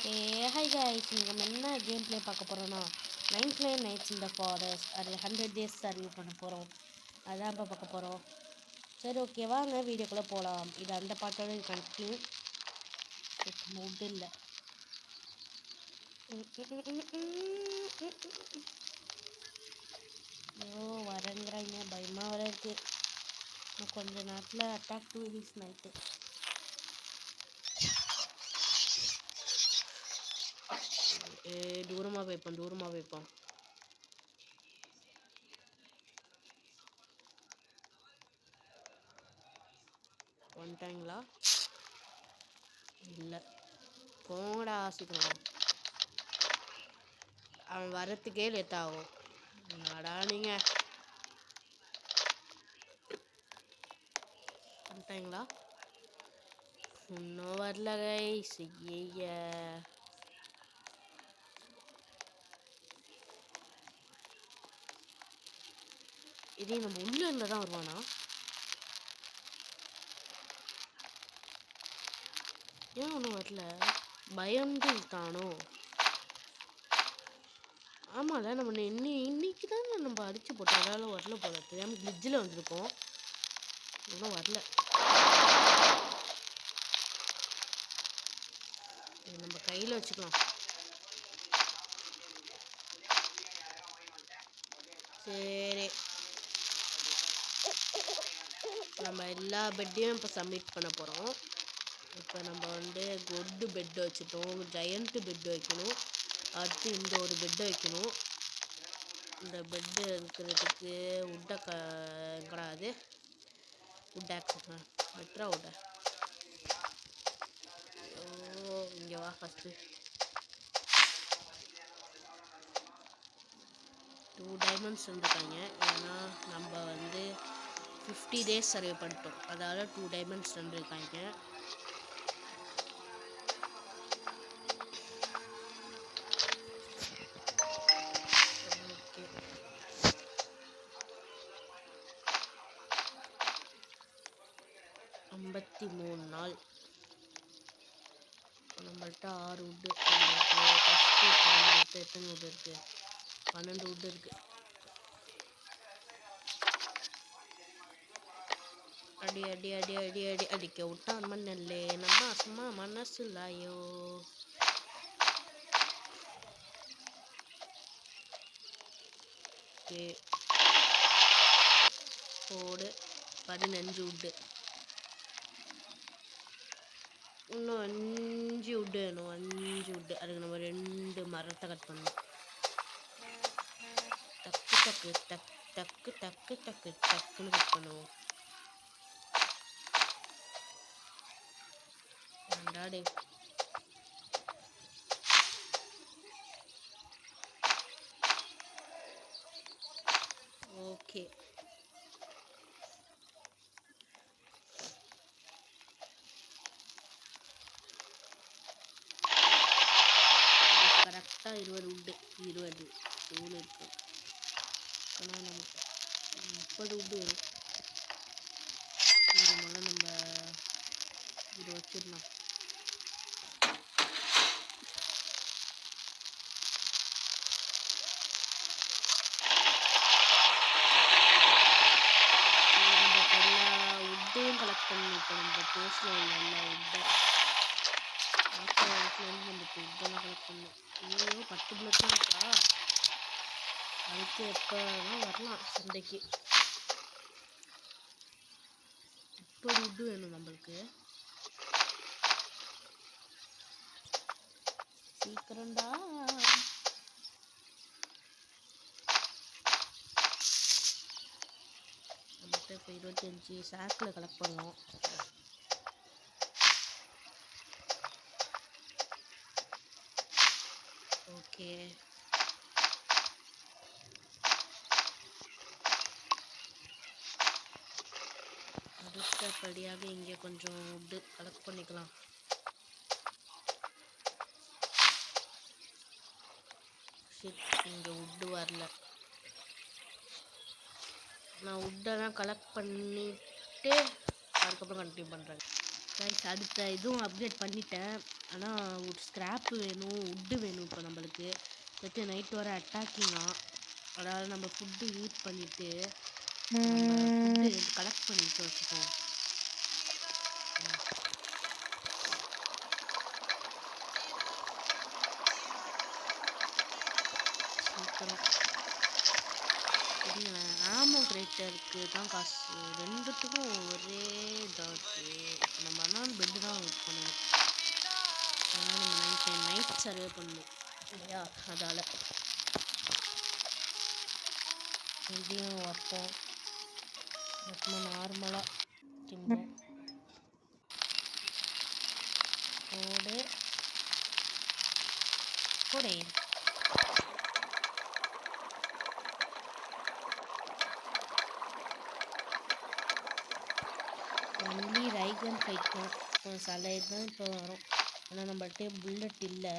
Hi guys, நம்ம என்ன game play பார்க்க போகிறோன்னா 99 நைட்ஸ் இன் த ஃபாரஸ்ட். அதில் 100 டேஸ் சர்வ் பண்ண போகிறோம். அதான் இப்போ பார்க்க போகிறோம். சரி, ஓகே, வாங்க வீடியோக்குள்ளே போகலாம். இது அந்த பாட்டோட கண்டினியூ. மூட் இல்லை. ஐயோ, வரங்கிறாங்க, பயமாக வர இருக்குது. கொஞ்ச நேரத்தில் அட்டாக் 2 வீக்ஸ் நைட்டு. தூரமாக வைப்போம். வந்துட்டாங்களா? இல்லை, போங்கடா சீக்கிரம். அவன் வரத்துக்கே லேட் ஆகும். என்னடா நீங்கள் வந்துட்டாங்களா? இன்னும் வரல கைஸ். ஐய, இதே நம்ம உள்ள இருந்தால் தான் வருவானா? ஏன் ஒன்றும் வரல? பயந்து இருக்கானோ? ஆமாம்ல, நம்ம இன்னைக்கு தான் நம்ம அடிச்சு போட்டோம். அதனால வரல போல. தெரியாமல் ஃப்ரிட்ஜில் வந்திருக்கோம். ஒன்றும் வரல. நம்ம கையில் வச்சுக்கலாம். சரி, நம்ம எல்லா பெட்டையும் இப்போ சப்மிட் பண்ண போகிறோம். இப்போ நம்ம குட் பெட் வச்சுட்டோம். ஜெயண்ட் பெட் வைக்கணும். அடுத்து இந்த ஒரு பெட் வைக்கணும். இந்த பெட்டு இருக்கிறதுக்கு எங்கடா அது உட் ஆக்சன் வெட்ரா உட்ட. ஓ, இங்கே வா. ஃபஸ்ட்டு 2 டைமண்ட்ஸ் இருந்துருக்காங்க. ஏன்னா நம்ம 50 டேஸ் சர்வே பண்ணிட்டோம். அதால் 2 டைமண்ட்ஸ் இருந்துருக்காங்க. ஓகே, 53 நாள். நம்மள்கிட்ட 6 உட்டு. எத்தனை உட்டு இருக்குது? 12 உட்டு இருக்குது. அடி அடி அடி அடி அடி அடிக்க விட்டான் மண்ணல்லே நம்ம சும்மா மனசு இல்லாயோ. ஓகே, போடு. 15 உட்டு. இன்னும் 5 உட்டு வேணும். 5 உட்டு. அதுக்கு நம்ம 2 மரத்தை கட் பண்ணணும். டக்கு டக்கு டக் டக்கு டக்கு டக்கு டக்குன்னு கட் பண்ணுவோம். ரெண்டாடே ஓகே. கரெக்டாக 20 உட்டு. 20 எவ்வளோ இருக்குது? ஆனால் நமக்கு 30 உட்டு வரும். முதல்ல நம்ம இதை வச்சிடலாம். கலெக்ட் பண்ணி இப்போ நம்ம பேஸில் உள்ள எல்லா உட்டை நம்ம உட்டெல்லாம் கலெக்ட் பண்ணோம். ஐயோ, 10 பிளட் தான் இருக்கா? அதுக்கு எப்போலாம் வரலாம் சண்டைக்கு. 30 உட்டு வேணும் நம்மளுக்கு. சீக்கிரம்டா. நம்மகிட்ட இப்போ 25 சாக்கில் கலெக்ட் பண்ணோம். ஓகே, அடுத்தபடியாக இங்கே கொஞ்சம் உட்டு கலெக்ட் பண்ணிக்கலாம். இங்கே உட்டு வரல. நான் உட்டெல்லாம் கலெக்ட் பண்ணிவிட்டு அதுக்கப்புறம் கண்டினியூ பண்ணுறேன். அடுத்த இதுவும் அப்டேட் பண்ணிட்டேன். ஆனால் ஸ்க்ராப்பு வேணும், உட்டு வேணும். இப்போ நம்மளுக்கு நைட் வர அட்டாக்கிங்கா, அதாவது நம்ம ஃபுட்டு யூஸ் பண்ணிவிட்டு நம்ம ஃபுட்டு கலெக்ட் பண்ணிட்டு வச்சுப்போம். சீக்கிரம் சரிங்களேன். ஆமோ கிரேட்டருக்கு தான் காசு, ரெண்டுத்துக்கும் ஒரே இதாக இருக்குது. நம்ம ஆனால் பெட்டு தான் யூஸ் பண்ணணும். அதனால் நம்ம நைட் சர்வே பண்ணணும் இல்லையா, அதால் இதையும் வைப்போம். சும்மா நார்மலாக திம்போம். போடு போடே. ஒன்லி ரைகன் ஃபைட் தான், சலை தான் இப்போ வரும். ஆனால் நம்மள்கிட்ட புல்லட் இல்லை.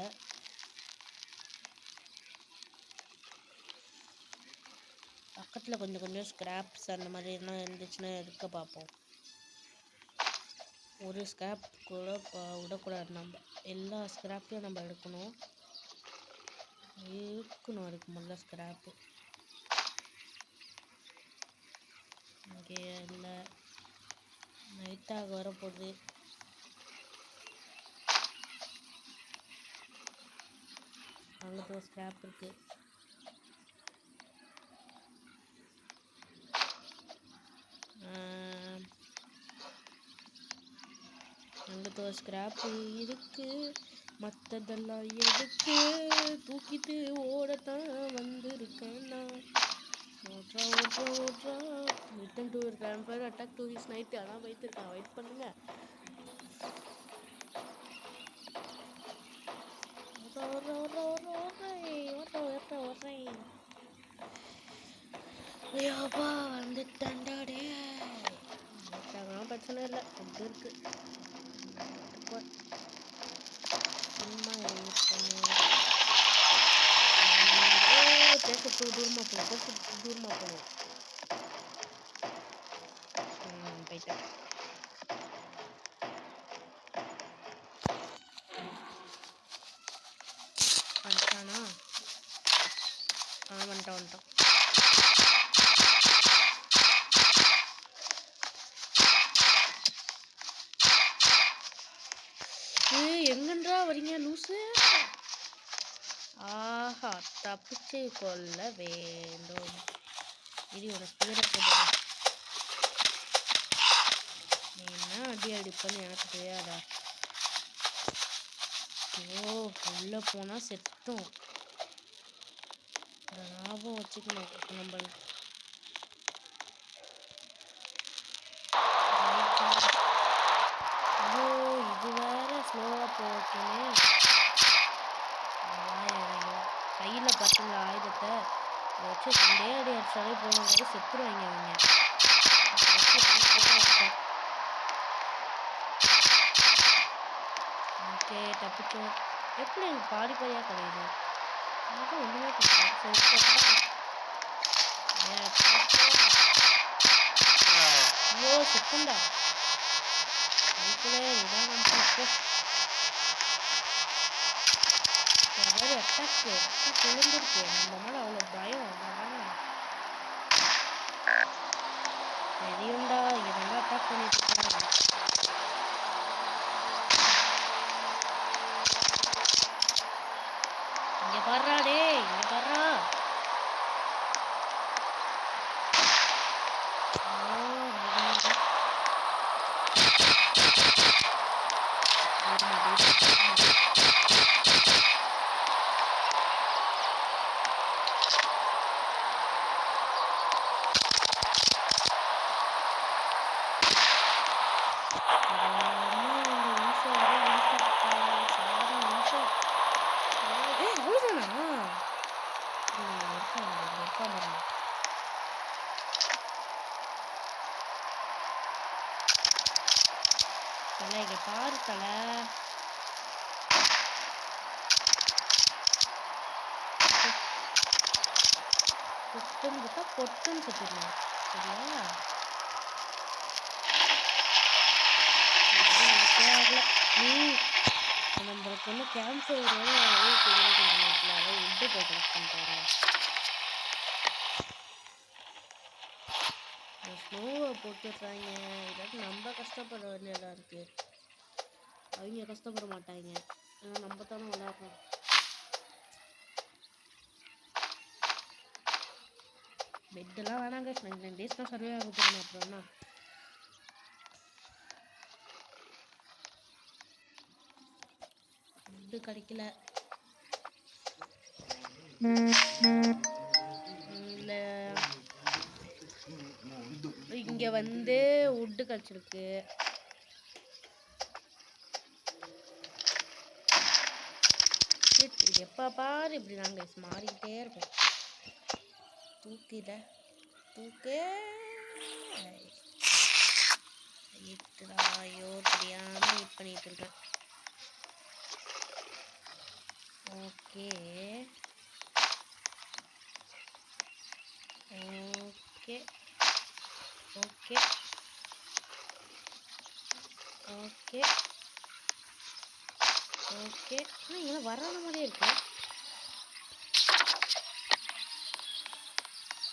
பக்கத்தில் கொஞ்சம் கொஞ்சம் ஸ்க்ராப்ஸ் அந்த மாதிரிலாம் இருந்துச்சுன்னா எடுக்க பார்ப்போம். ஒரு ஸ்க்ராப் கூட விடக்கூடாது. நம்ம எல்லா ஸ்க்ராப்பையும் நம்ம எடுக்கணும். அதுக்கு முதல்ல ஸ்க்ராப்பு இங்கே இல்லை. நைட்டாக வரப்போகுது. அங்கே ஒரு ஸ்க்ராப் இருக்குது. அங்கே ஒரு ஸ்க்ராப்பு இருக்குது. மற்றதெல்லாம் எடுத்து தூக்கிட்டு ஓடத்தான் வந்திருக்கேன்னா. ஓட்ரா ஓட்ரா ஓட்ரா. Return to grand fire attack to his knight. ஆனால் வைத்திருக்கான், வெயிட் பண்ணுங்க. ஐயோப்பா வந்துட்டாண்டாடே. பிரச்சனை இல்லை, ஃபுட்டு இருக்கு. சும்மா பேச தூரமாக போகணும். போயிட்டேன். வந்துட்டானா? வந்துட்டான். எங்கன்றா வரீங்க லூசு? ஆஹா, தப்பிச்சு கொள்ள வேண்டும். இது ஒரு பேரை போடுறேன். நீ என்ன அடி அடிப்பன்னு எனக்கு தெரியாதா? ஓ, உள்ள போனா செத்தோம். ஞாபகம் வச்சுக்கணும் நம்ம. ஐயோ, இது வேற ஸ்லோவா போச்சுனே. கையில் பட்டுள்ள ஆயுதத்தை வச்சு 2 அடி அடிச்சாலே போனவங்க செத்துருவாங்க அவங்க. ஓகே, தப்பிச்சோம். எப்படி எனக்கு பாதி பாதியாக கிடையாது? அது ஒன்றுமே கிடையாது. ஐயோ செத்துண்டா. அதுக்குள்ளே அட்டாக்கு விழுந்துருக்கு. நம்ம மேலே அவ்வளோ பயம். தெரியும்டா, இங்கே அட்டாக் பண்ணிட்டு இருக்காங்க. இங்கே பாடுறா டே, இங்கே பாடுறா. தலை இங்கே பாரு தலை. பொட்டுன்னு பார்த்தா பொட்டுன்னு சுற்றிடலாம். சரியா? நம்ம சொன்ன கேம்ப் ஃபயரோட கொஞ்சம் உட்டு போய் கலெக்ட் பண்ணிட்டு வரேன். ஸ்னோவை போட்டுடுறாங்க. இல்லாட்டி நம்ம கஷ்டப்பட வேண்டியதாக இருக்கு. அவங்க கஷ்டப்பட மாட்டாங்க. ஏன்னா நம்ம தானே விளையாடுறோம். பெட்டெல்லாம் வேணாங்க. 9 டேஸ் தான் சர்வே ஆக போகிறோம். அப்புறம்னா ஃபுட்டு கிடைக்கல. இல்லை இங்கே வந்து உட்டு கிடச்சிருக்கு. எப்போ பாரு இப்படி நாங்கள் மாறிக்கிட்டே இருக்கோம். தூக்கிட ஐயோ தெரியாமல் வெயிட் பண்ணிட்டு இருக்கேன். Okay okay okay okay okay. ஆனால் இங்கே வராத மாதிரியே இருக்கு.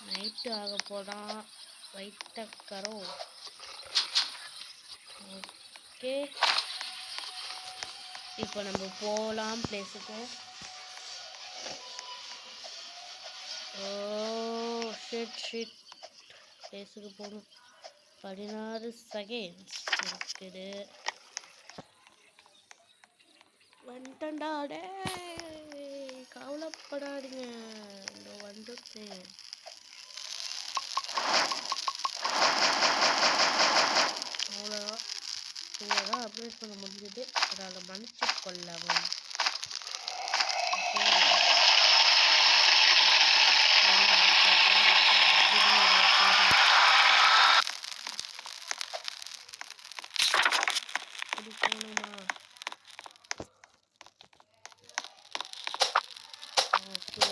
நைட்டு ஆக போதான். வைத்தக்கரோ. ஓகே இப்போ நம்ம போகலாம் பிளேஸுக்கு. ஓ ஷிட் பிளேஸுக்கு போகணும். 16 செகண்ட்ஸ் இருக்குது. வந்துட்டாடே, கவலைப்படாதீங்க, இந்த வந்துட்டேன். அவ்வளோதான், இவ்வளோதான் அப்டேட் பண்ண முடிஞ்சது. அதை மன்னிச்சு கொள்ளவும். போகணுமா? ஓகே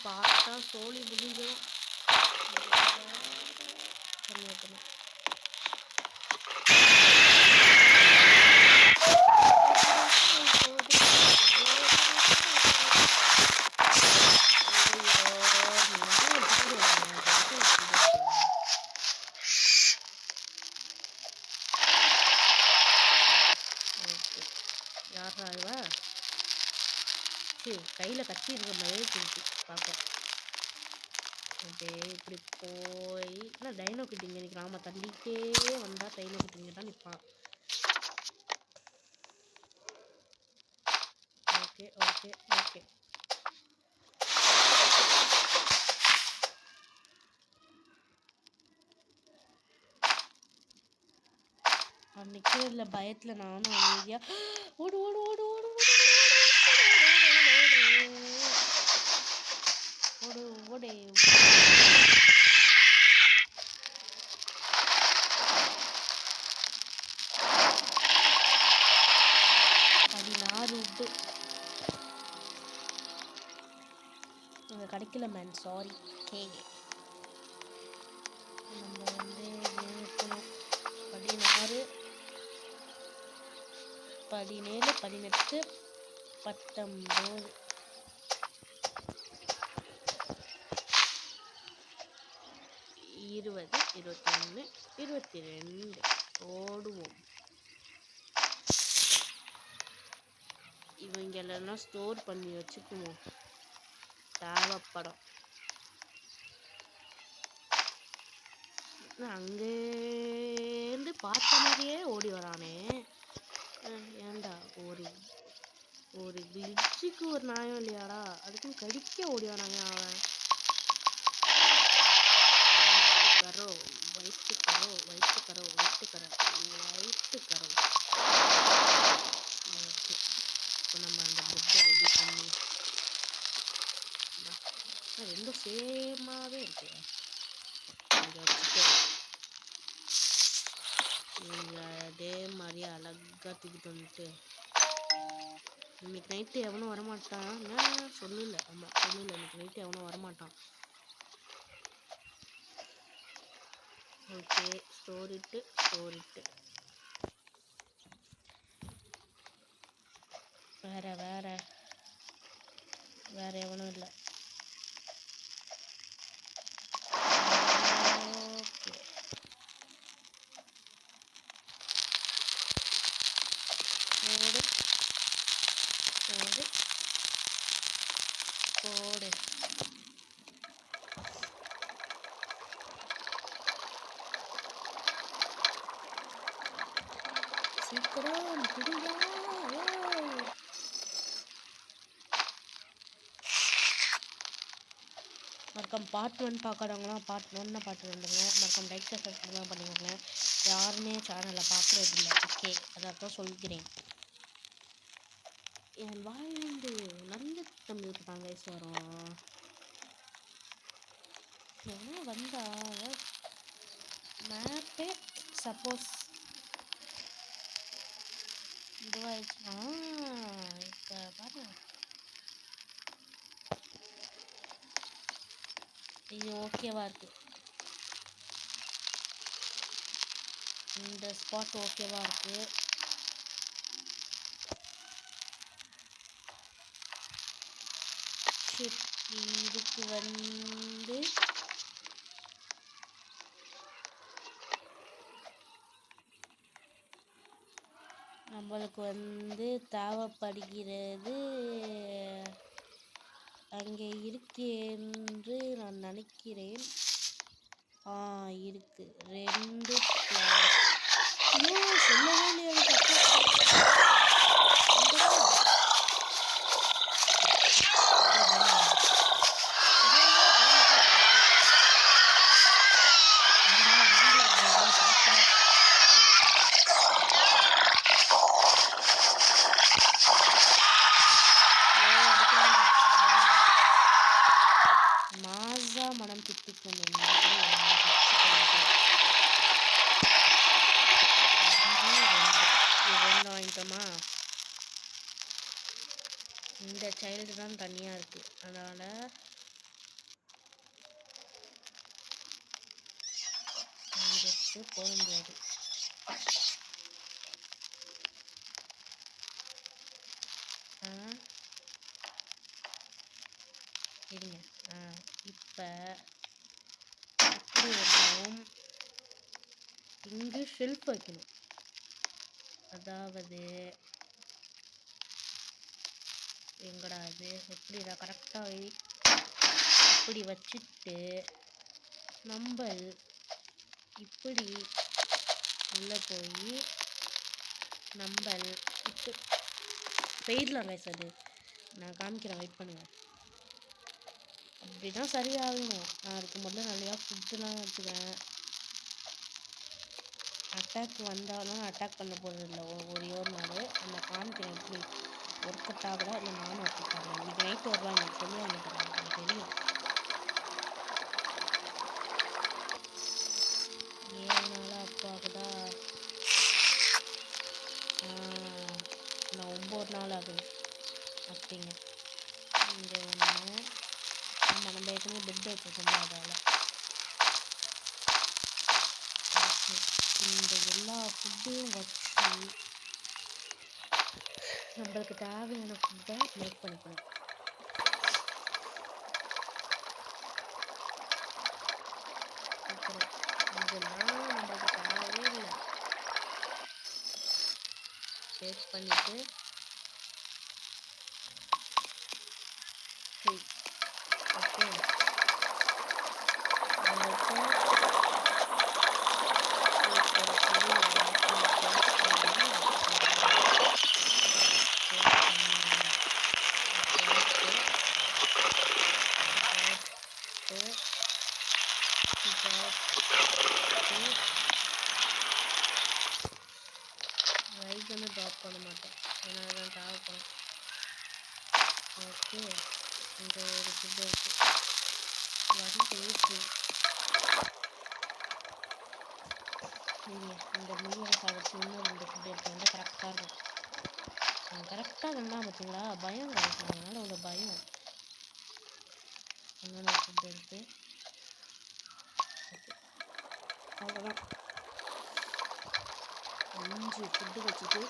பார்த்தா சோழி முடிஞ்சிடும். யாரா சரி கையில் கட்டி இருக்கிற மாதிரியே சொல்லிட்டு பார்ப்போம். அப்படியே இப்படி போய் ஆனால் டைனோ கிட்டிங்க நிற்கிறான். ஆமாம், தள்ளிட்டே வந்தால் டைனோ கிட்டிங்க தான் நிற்பான். ஓகே ஓகே ஓகே அன்னைக்கு இல்லை பயத்தில் நானும் அமைதியாக ஓடு ஓடு ஓடு ஓடு ஓடு ஓடு 16 உட்டு அங்கே கிடைக்கல மேன், சாரி. நம்ம வந்து இருக்கணும் 16 17 18 19 20 21 22 ஓடுவோம். இவங்களெல்லாம் ஸ்டோர் பண்ணி வச்சுக்குவோம், தேவைப்படும். அங்கேருந்து பார்த்த மாதிரியே ஓடி வரானே. ஏண்டா ஒரு கிளிச்சுக்கு ஒரு நியாயம் இல்லையாடா? அதுக்கும் கடிக்க ஓடி வராங்க. அவன் வயிற்று கரோ ஓகே. இப்போ நம்ம அந்த பெட்டை ரெடி பண்ணி ரெண்டும் சேமாகவே இருக்கு. இங்கே வச்சுட்டு நீங்கள் அதே மாதிரியே அழகாக தூக்கிட்டு வந்துட்டு இன்னைக்கு நைட்டு எவனும் வரமாட்டான். சொல்லல. ஆமாம் சொல்லல, இன்னைக்கு நைட்டு எவனும் வரமாட்டான். ஓகே, ஸ்டோர் இட்டு. வேற எவனும் இல்லை. ஓகே, போடு. சீக்கிரம் குடியா. மறக்காம பார்ட் 1 பார்க்காதவங்களாம் பார்ட் 1 பார்த்து வந்துங்க. மறக்காம லைக் சப்ஸ்கிரைப் பண்ணிக்கோங்க. யாருமே சேனலை பார்க்குறது இல்லை. ஓகே, அதான் சொல்கிறேன். என் வாயிலிருந்து நல்ல தமிழுக்கு தாங்க வரும். ஏன்னா வந்தா மேப்பே சப்போஸ் இதுவாயிடுச்சுன்னா இப்போ பாருங்க, இது ஓகேவா இருக்கு. இந்த ஸ்பாட் ஓகேவா இருக்கு. இதுக்கு வந்து நம்மளுக்கு வந்து தேவைப்படுகிறது அங்கே இருக்கு என்று நான் நினைக்கிறேன். இருக்கு 2 சொல்லவே இல்லையா. மாசா மனம் திட்டிக்கும் வாங்கிட்டோமா. இந்த சைல்டு தான் தனியாக இருக்கு, அதனால் போக முடியாது. இருங்க, இப்போ இப்படி வரணும். இங்கே ஷெல்ஃப் வைக்கணும். அதாவது எங்கடா அது எப்படிடா கரெக்டாக இப்படி வச்சுட்டு நம்ம இப்படி உள்ளே போய் நம்ம இப்போ போயிடலாம் கைஸ். அது நான் காமிக்கிறேன், வெயிட் பண்ணுங்கள். அப்படி தான் சரியாகணும். நான் அதுக்கு முதல்ல நிறையா ஃபுட்டுலாம் எடுத்துக்கிறேன். அட்டாக் வந்தாலும் அட்டாக் பண்ண போகிறது இல்லை ஒரே ஒரு நாள். அந்த காமிக்கிறேன் எப்படி ஒர்க் அவுட் ஆகுதா இல்லை நானும் ஒர்க் அவுட் ஆகுறேன். இன்னைக்கு நைட் வருவாங்க, சொல்லுவாங்க, எனக்கு தெரியும். ஏனால அப்போ ஆகுதா, நான் 9 நாள் ஆகுது அப்படிங்க. இங்கே ஒன்று நம்ம ஏற்கனவே பெட் வச்சுருக்கோம். அதால் இந்த எல்லா ஃபுட்டையும் வச்சு நம்மளுக்கு தேவையான ஃபுட்டை மேக் பண்ணிக்கணும். இதெல்லாம் நம்மளுக்கு தேவையே இல்லை. மேக் பண்ணிட்டு ஓகே, ரைஸ் வந்து ட்ராப் பண்ண மாட்டேன், ஏன்னா அதான் தேவைப்படும். ஓகே, இந்த ஒரு ஃபுட் இருக்குது, இந்த மீனை சாப்பிட்டு இன்னும் 2 ஃபுட் எடுத்து வந்து கரெக்டாக இருக்கும். கரெக்டாக இருந்தால் பார்த்தீங்களா பயம் கிடைக்கும். அதனால் ஒரு பயம். இன்னொன்று ஃபுட் எடுத்து அவ்வளோதான் 5 ஃபுட்டு வச்சுட்டு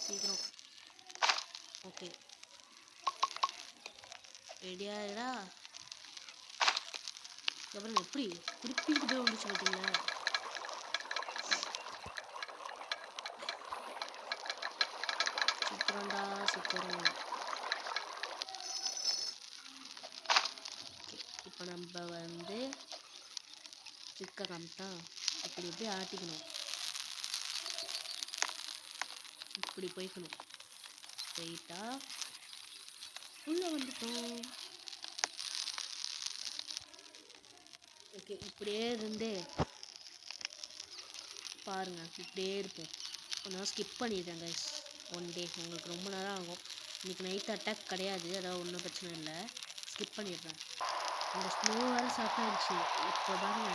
சீக்கிரம் ஓகே ரெடியாடா அப்புறம் எப்படி குறிப்பிட்டு போய் வந்துச்சு பார்த்தீங்களா சீக்கிரம்டா சீக்கிரம் இப்போ நம்ம வந்து சிக்க காமிட்டா இப்படி எப்படி ஆட்டிக்கணும் இப்படி போய்க்கணும் ஸ்ட்ரெயிட்டாக உள்ளே வந்துட்டோம் ஓகே இப்படியே இருந்து பாருங்கள் இப்படியே இருப்போம் கொஞ்சம் ஸ்கிப் பண்ணிடுறேன் கைஸ் ஒன் டே உங்களுக்கு ரொம்ப நேரம் ஆகும் இன்றைக்கி நைட் அட்டாக் கிடையாது அதாவது ஒன்றும் பிரச்சனை இல்லை ஸ்கிப் பண்ணிடுறேன் இந்த ஸ்னோ வேறு சாப்பிட்டாச்சு இப்போ பாருங்க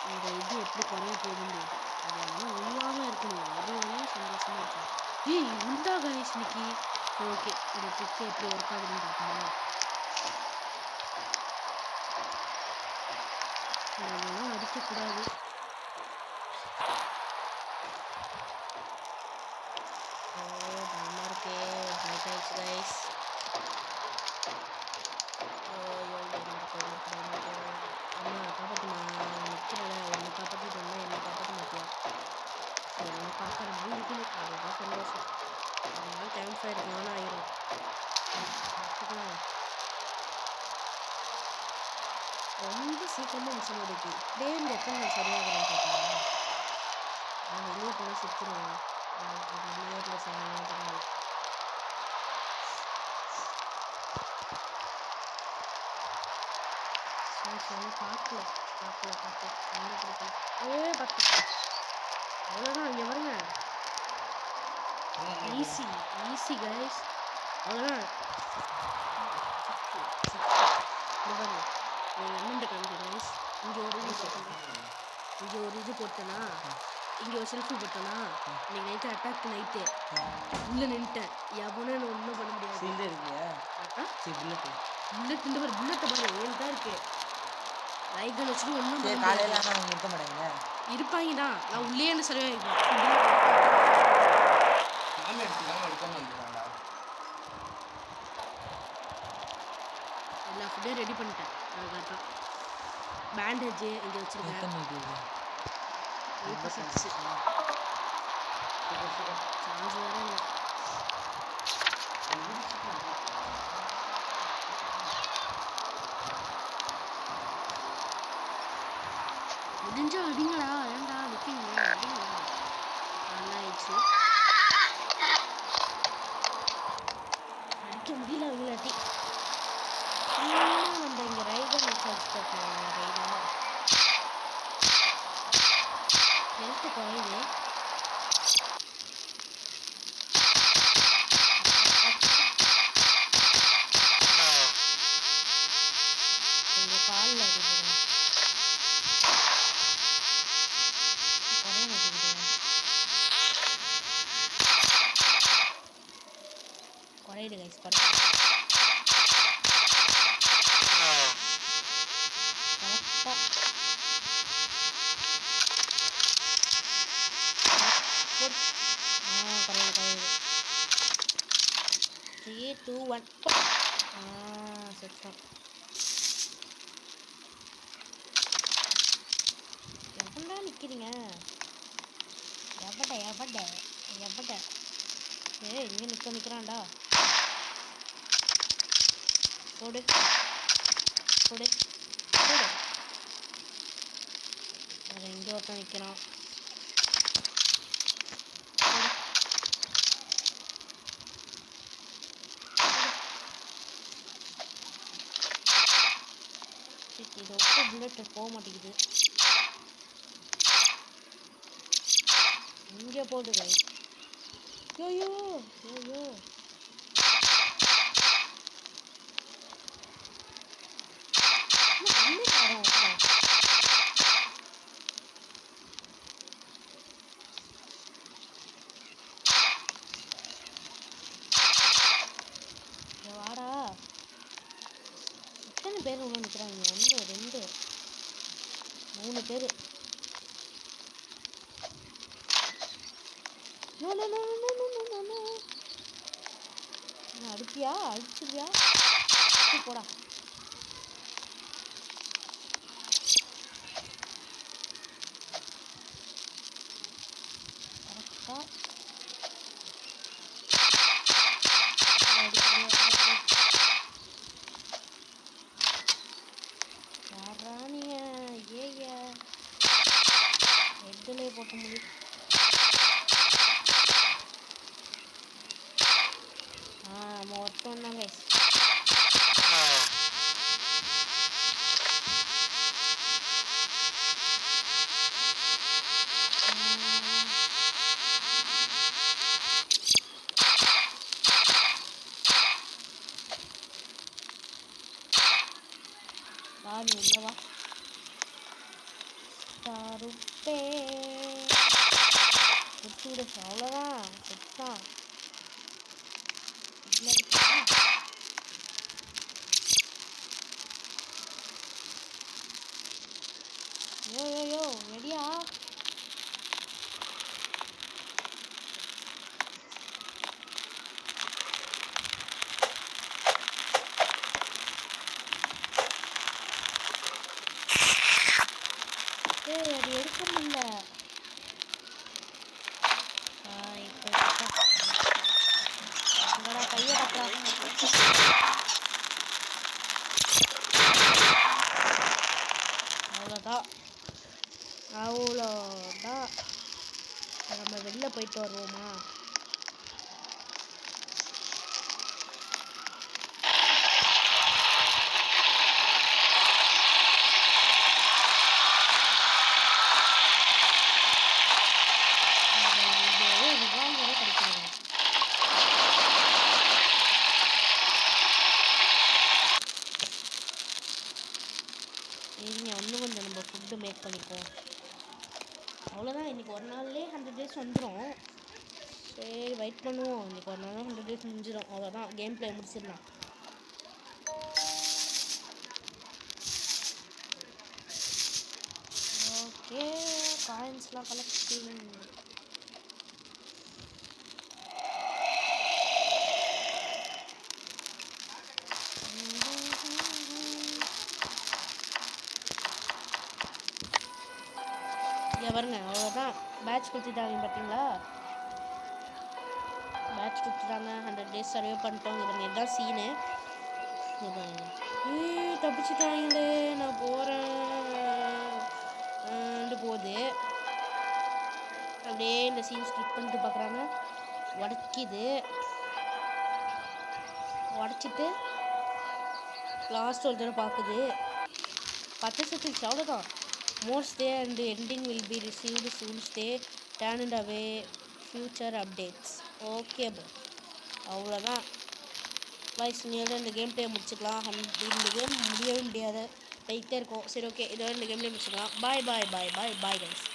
இந்த இது எப்படி குறைய போகுது அது எல்லாம் ஒழுங்காமல் இருக்கணும் அதுவே சந்தோஷமாக இருக்கும் ஏய் உண்டா கைஸ் இன்னைக்கு ஓகே இந்த ட்ரிக்கு எப்படி ஒர்க் ஆகுதுன்னு பார்க்கணும் இதெல்லாம் அடிக்கக்கூடாது பயமாக இருக்கே நைட் ஆயிடுச்சு கைஸ் அம்மா காப்பாற்றுமா நிற்கிறல என்னை காப்பாற்றிட்டு வந்தால் என்னை காப்பாற்ற மாட்டியா என்னை பார்க்குற மாதிரி இருக்கணும் அதுதான் சந்தோஷம் அதனால டைம் ஃபயர் நானும் ஆயிரும் பார்த்துக்கலாம் ரொம்ப சீக்கிரமாக மிஷன் ஓடிக்கு இப்படியே இந்த எத்தனை சரியாகிறேன்னு கேட்குறேன் நான் வெளியே போனால் சுற்றுருவேன் நேரில் சாயங்காலம் பார்க்கல அவ்வளோதான் இங்கே வருங்க ஈஸி கைஸ் அவ்வளோதான் என்னென்ன காமிக்க கைஸ் இங்கே ஒரு இது போட்டேன்னா இங்கே ஒரு செல்ஃபி போட்டேன்னா இன்னைக்கு நைட்டு அட்டாக் நைட்டு உள்ளே நின்ட்டேன் எவனே நான் ஒன்றும் பண்ண முடியாது புல்லட்டை பாரு ஏழு தான் இருக்கு ரைகன் வச்சுட்டு ஒன்றும் இருப்பாங்க தான் நான் உள்ளே என்ன சரியாக இருப்பேன் எல்லா ஃபுட்டையும் ரெடி பண்ணிட்டேன் அதுக்காக தான் பேண்டேஜு இங்கே வச்சுருக்கேன் 86 சார்ஜ் வேறு இல்லை முடிஞ்சா அடிங்களா ஏன்டா நிற்கிறீங்க அடிங்களா நல்லா ஆயிடுச்சு அடிக்க முடியல அவங்களாட்டி நம்ம இங்கே ரைடர் வச்சு ரைடா ஹெல்த்து குறையுது கொஞ்சம் காலில் அடிக்கிறேன் குறையுது கைஸ் கரெக்டாக குறையுது 3 2 1 செத்தான் எவ்வளோ நிற்கிறீங்க எவ்வளோ ஏய் இங்கே நிற்கிறான்டா போடு அது இங்கே ஒருத்தன் நிற்கிறான் இது ஒட்டு புல்லட் போக மாட்டேங்குது இங்கே போடு கை ஐயோ வாடா எத்தனை பேர் உள்ள 3 பேர். அடிப்பியா? அடிச்சிருவியா? போடா. ராணிய ஏய ஹெட்டிலே போட்ட முடியும். நம்ம ஒருத்தம் தான் கைஸ். நீ இல்லவா கருப்பே விட்டு அவ்வளோதான் செத்தான். யோ ரெடியா? அது எடுக்க முடியல. கையை அவ்வளோதான் நம்ம வெளில போயிட்டு வருவோமா? இன்னும் கொஞ்சம் நம்ம ஃபுட்டு மேக் பண்ணிப்போம். அவ்வளோதான். இன்றைக்கி ஒரு நாள்லேயே 100 days வந்துடும். சரி வெயிட் பண்ணுவோம். இன்றைக்கி ஒரு நாள் 100 days முடிஞ்சிடும். அவ்வளோதான், கேம் பிளே முடிச்சிடலாம். ஓகே, காயின்ஸ்லாம் கலெக்டிங். பாருங்க, அவ்வளோதான். பேட்ச் கொடுத்துட்டாங்க பார்த்தீங்களா? பேட்ச் கொடுத்துட்டாங்க. 100 days சர்வே பண்ணிட்டோம். இவங்க இதுதான் சீனு. தப்பிச்சுட்டாங்களே, நான் போகிறேன் போகுது. அப்படியே இந்த சீன் ஸ்கிப் பண்ணிட்டு பார்க்குறாங்க. உடச்சிட்டு லாஸ்ட் ஒரு தடவை பார்க்குது. 10 seconds அவ்வளோதான். More stay and the ending will be received soon. Stay turned away future updates. Okay bro, அவ்வளோதான். வாய்ஸ்னியோட இந்த கேம் பிளே முடிச்சுக்கலாம். இந்த கேம் முடியவே முடியாது, போயிட்டே இருக்கும். சரி ஓகே, இதோட இந்த கேம் பிளே முடிச்சுக்கலாம். பாய் பாய் பாய் பாய் பாய் கைஸ்.